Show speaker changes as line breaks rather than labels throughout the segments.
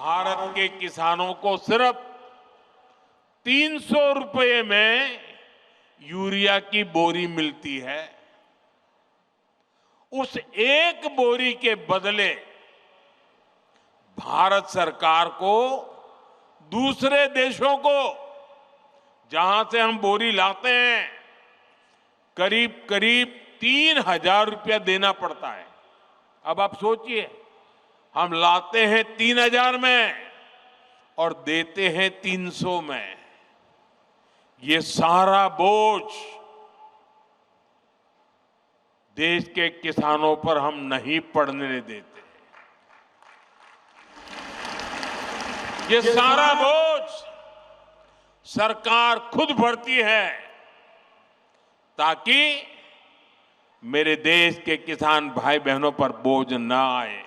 भारत के किसानों को सिर्फ 300 रुपये में यूरिया की बोरी मिलती है। उस एक बोरी के बदले भारत सरकार को दूसरे देशों को, जहां से हम बोरी लाते हैं, करीब करीब 3,000 रुपया देना पड़ता है। अब आप सोचिए, हम लाते हैं 3,000 में और देते हैं 300 में। ये सारा बोझ देश के किसानों पर हम नहीं पड़ने देते। ये सारा बोझ सरकार खुद भरती है, ताकि मेरे देश के किसान भाई बहनों पर बोझ ना आए।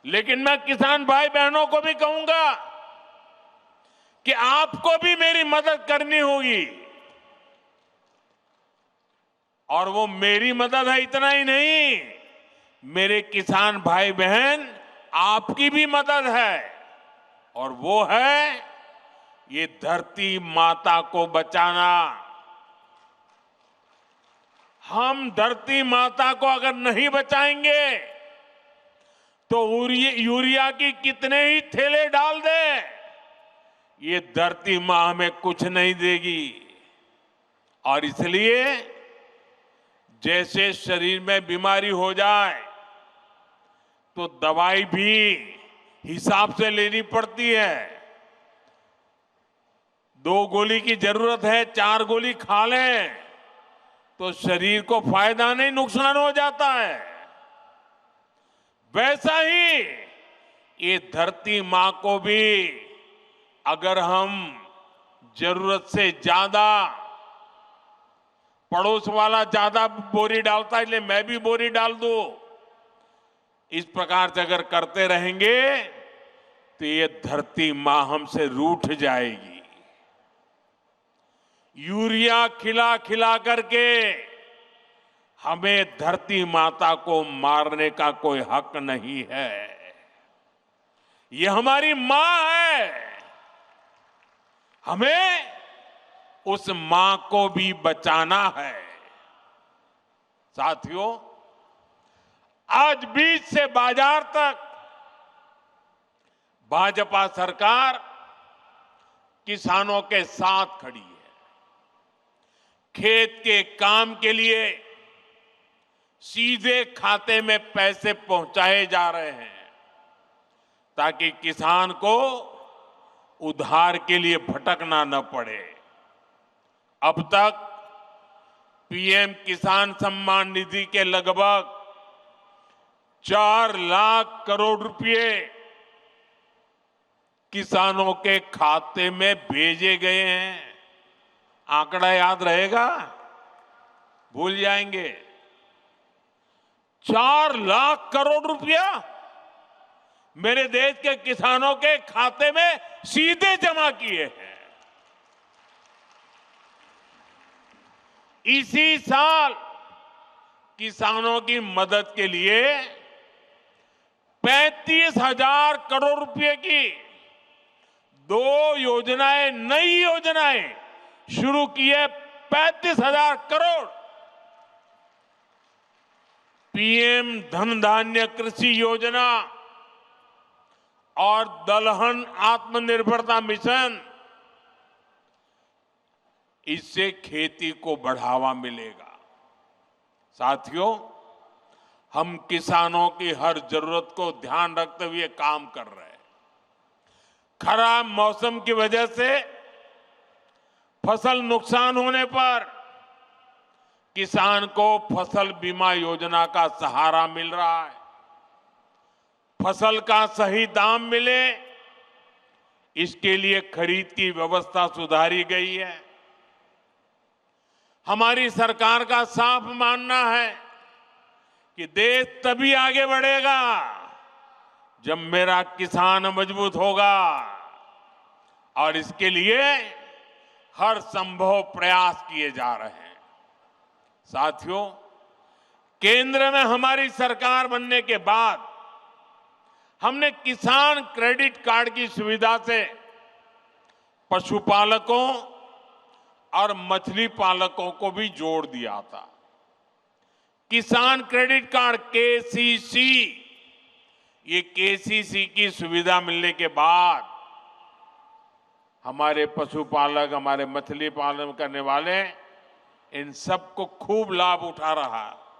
लेकिन मैं किसान भाई बहनों को भी कहूंगा कि आपको भी मेरी मदद करनी होगी। और वो मेरी मदद है इतना ही नहीं, मेरे किसान भाई बहन आपकी भी मदद है, और वो है ये धरती माता को बचाना। हम धरती माता को अगर नहीं बचाएंगे तो यूरिया की कितने ही थैले डाल दे, ये धरती मां हमें कुछ नहीं देगी। और इसलिए जैसे शरीर में बीमारी हो जाए तो दवाई भी हिसाब से लेनी पड़ती है। 2 गोली की जरूरत है, 4 गोली खा लें तो शरीर को फायदा नहीं, नुकसान हो जाता है। वैसा ही ये धरती मां को भी अगर हम जरूरत से ज्यादा, पड़ोस वाला ज्यादा बोरी डालता है इसलिए मैं भी बोरी डाल दूं, इस प्रकार से अगर करते रहेंगे तो ये धरती मां हमसे रूठ जाएगी। यूरिया खिला खिला करके हमें धरती माता को मारने का कोई हक नहीं है। ये हमारी मां है, हमें उस मां को भी बचाना है। साथियों, आज बीज से बाजार तक भाजपा सरकार किसानों के साथ खड़ी है। खेत के काम के लिए सीधे खाते में पैसे पहुंचाए जा रहे हैं, ताकि किसान को उधार के लिए भटकना न पड़े। अब तक पीएम किसान सम्मान निधि के लगभग 4 लाख करोड़ रुपए किसानों के खाते में भेजे गए हैं। आंकड़ा याद रहेगा? भूल जाएंगे? 4 लाख करोड़ रुपया मेरे देश के किसानों के खाते में सीधे जमा किए हैं। इसी साल किसानों की मदद के लिए 35,000 करोड़ रुपए की 2 योजनाएं, नई योजनाएं शुरू की है। 35,000 करोड़। पीएम धन धान्य कृषि योजना और दलहन आत्मनिर्भरता मिशन, इससे खेती को बढ़ावा मिलेगा। साथियों, हम किसानों की हर जरूरत को ध्यान रखते हुए काम कर रहे हैं। खराब मौसम की वजह से फसल नुकसान होने पर किसान को फसल बीमा योजना का सहारा मिल रहा है। फसल का सही दाम मिले, इसके लिए खरीद की व्यवस्था सुधारी गई है। हमारी सरकार का साफ मानना है कि देश तभी आगे बढ़ेगा जब मेरा किसान मजबूत होगा, और इसके लिए हर संभव प्रयास किए जा रहे हैं। साथियों, केंद्र में हमारी सरकार बनने के बाद हमने किसान क्रेडिट कार्ड की सुविधा से पशुपालकों और मछली पालकों को भी जोड़ दिया था। किसान क्रेडिट कार्ड केसीसी, ये केसीसी की सुविधा मिलने के बाद हमारे पशुपालक, हमारे मछली पालन करने वाले इन सबको खूब लाभ उठा रहा है।